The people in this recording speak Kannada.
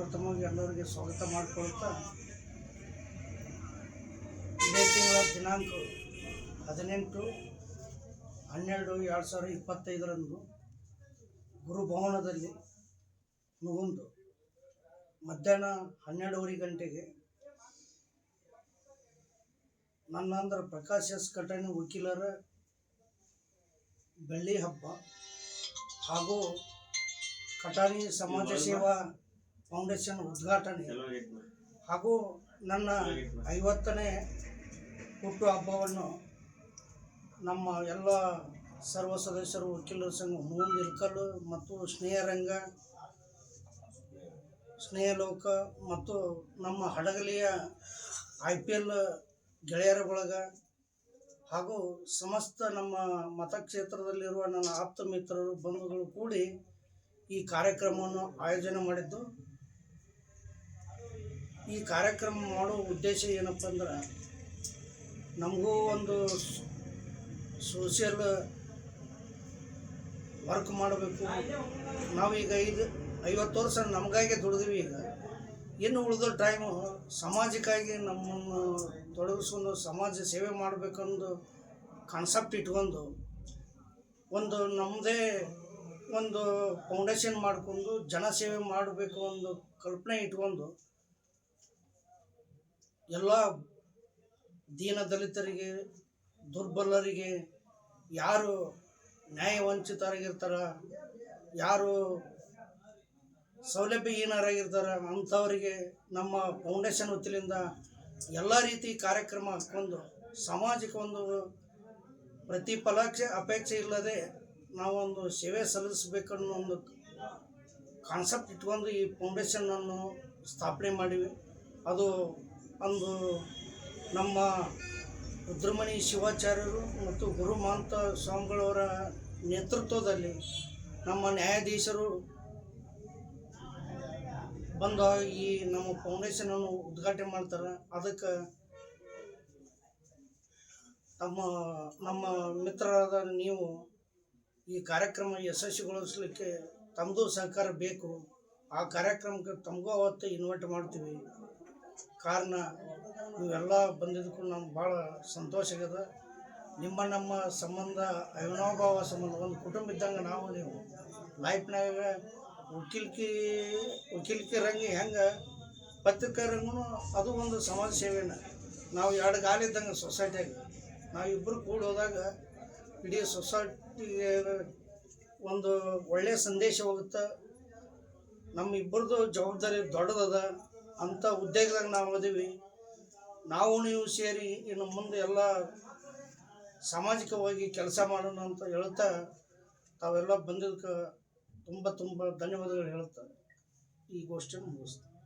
ಪ್ರಥಮವಾಗಿ ಎಲ್ಲರಿಗೆ ಸ್ವಾಗತ ಮಾಡಿಕೊಳ್ತಾ, ಇದೇ ತಿಂಗಳ ದಿನಾಂಕ 18/12/2025 ಗುರುಭವನದಲ್ಲಿ ಮುಗುಂದು ಮಧ್ಯಾಹ್ನ 12:30 ಗಂಟೆಗೆ ನನ್ನಂದ್ರ ಪ್ರಕಾಶ್ ಎಸ್ ಕಟಾಣಿ ವಕೀಲರ ಬೆಳ್ಳಿ ಹಬ್ಬ ಹಾಗೂ ಕಟಾಣಿ ಸಮಾಜ ಸೇವಾ ಫೌಂಡೇಶನ್ ಉದ್ಘಾಟನೆ ಹಾಗೂ ನನ್ನ 50ನೇ ಹುಟ್ಟು ಹಬ್ಬವನ್ನು ನಮ್ಮ ಎಲ್ಲ ಸರ್ವ ಸದಸ್ಯರು ವಕೀಲರ ಸಂಘ ಮುಗುಂದು ಇಳಕಲ್ಲು ಮತ್ತು ಸ್ನೇಹರಂಗ, ಸ್ನೇಹಲೋಕ ಮತ್ತು ನಮ್ಮ ಹಡಗಲಿಯ IPL ಗೆಳೆಯರ ಬಳಗ ಹಾಗೂ ಸಮಸ್ತ ನಮ್ಮ ಮತಕ್ಷೇತ್ರದಲ್ಲಿರುವ ನನ್ನ ಆಪ್ತ ಮಿತ್ರರು ಬಂಧುಗಳು ಕೂಡಿ ಈ ಕಾರ್ಯಕ್ರಮವನ್ನು ಆಯೋಜನೆ ಮಾಡಿದ್ದು. ಈ ಕಾರ್ಯಕ್ರಮ ಮಾಡೋ ಉದ್ದೇಶ ಏನಪ್ಪ ಅಂದ್ರೆ, ನಮಗೂ ಒಂದು ಸೋಷಿಯಲ್ ವರ್ಕ್ ಮಾಡಬೇಕು. ನಾವೀಗ 50 ವರ್ಷ ನಮಗಾಗಿ ದುಡಿದ್ವಿ. ಈಗ ಇನ್ನು ಉಳಿದ ಟೈಮು ಸಮಾಜಕ್ಕಾಗಿ ನಮ್ಮನ್ನು ತೊಡಗಿಸ್ಕೊಂಡು ಸಮಾಜ ಸೇವೆ ಮಾಡಬೇಕಂದು ಕಾನ್ಸೆಪ್ಟ್ ಇಟ್ಕೊಂಡು ಒಂದು ನಮ್ಮದೇ ಒಂದು ಫೌಂಡೇಶನ್ ಮಾಡಿಕೊಂಡು ಜನಸೇವೆ ಮಾಡಬೇಕು ಒಂದು ಕಲ್ಪನೆ ಇಟ್ಕೊಂಡು ಎಲ್ಲ ದೀನ ದಲಿತರಿಗೆ, ದುರ್ಬಲರಿಗೆ, ಯಾರು ನ್ಯಾಯವಂಚಿತರಾಗಿರ್ತಾರ, ಯಾರು ಸೌಲಭ್ಯಹೀನರಾಗಿರ್ತಾರೆ ಅಂಥವರಿಗೆ ನಮ್ಮ ಫೌಂಡೇಶನ್ ವತಿಯಿಂದ ಎಲ್ಲ ರೀತಿ ಕಾರ್ಯಕ್ರಮ ಹಾಕ್ಕೊಂಡು ಸಮಾಜಕ್ಕೆ ಒಂದು ಅಪೇಕ್ಷೆ ಇಲ್ಲದೆ ನಾವೊಂದು ಸೇವೆ ಸಲ್ಲಿಸಬೇಕನ್ನೋ ಒಂದು ಕಾನ್ಸೆಪ್ಟ್ ಇಟ್ಕೊಂಡು ಈ ಫೌಂಡೇಶನನ್ನು ಸ್ಥಾಪನೆ ಮಾಡಿವಿ. ಅದು ಒಂದು ನಮ್ಮ ರುದ್ರಮಣಿ ಶಿವಾಚಾರ್ಯರು ಮತ್ತು ಗುರು ಮಹಂತ ಸ್ವಾಮಿಗಳವರ ನೇತೃತ್ವದಲ್ಲಿ ನಮ್ಮ ನ್ಯಾಯಾಧೀಶರು ಬಂದು ಈ ನಮ್ಮ ಫೌಂಡೇಶನನ್ನು ಉದ್ಘಾಟನೆ ಮಾಡ್ತಾರೆ. ಅದಕ್ಕೆ ನಮ್ಮ ಮಿತ್ರರಾದ ನೀವು ಈ ಕಾರ್ಯಕ್ರಮ ಯಶಸ್ವಿಗೊಳಿಸಲಿಕ್ಕೆ ತಮ್ಮದು ಸಹಕಾರ ಬೇಕು. ಆ ಕಾರ್ಯಕ್ರಮಕ್ಕೆ ತಮಗೂ ಅವತ್ತು ಇನ್ವೈಟ್ ಮಾಡ್ತೀವಿ. ಕಾರಣ ನೀವೆಲ್ಲ ಬಂದಿದ್ದಕ್ಕೂ ನಮ್ಗೆ ಭಾಳ ಸಂತೋಷ ಆಗ್ಯದ. ನಮ್ಮ ಸಂಬಂಧ ಅವಿನಾಭಾವ ಸಂಬಂಧ, ಒಂದು ಕುಟುಂಬ ಇದ್ದಂಗೆ ನಾವು ನೀವು ಲೈಫ್ನಾಗ ವಕೀಲಿಕೆ ರಂಗಿ ಹೆಂಗೆ ಪತ್ರಿಕಾರಂಗೂ ಅದು ಒಂದು ಸಮಾಜ ಸೇವೆನ. ನಾವು 2 ಗಾಲಿದ್ದಂಗೆ ಸೊಸೈಟಿಯಾಗ ನಾವಿಬ್ಬರು ಕೂಡ ಹೋದಾಗ ಇಡೀ ಸೊಸೈಟಿಗೆ ಒಂದು ಒಳ್ಳೆಯ ಸಂದೇಶ ಹೋಗುತ್ತೆ. ನಮ್ಮಿಬ್ಬರದು ಜವಾಬ್ದಾರಿ ದೊಡ್ಡದದ ಅಂಥ ಉದ್ಯೋಗದಾಗ ನಾವು ಅದೀವಿ. ನಾವು ನೀವು ಸೇರಿ ಇನ್ನು ಮುಂದೆ ಎಲ್ಲ ಸಾಮಾಜಿಕವಾಗಿ ಕೆಲಸ ಮಾಡೋಣ ಅಂತ ಹೇಳ್ತಾ ತಾವೆಲ್ಲ ಬಂದಿದ್ದಕ್ಕೆ ತುಂಬ ಧನ್ಯವಾದಗಳು ಹೇಳ್ತಾ ಈ ಗೋಷ್ಠಿಯನ್ನು ಮುಗಿಸ್ತಾರೆ.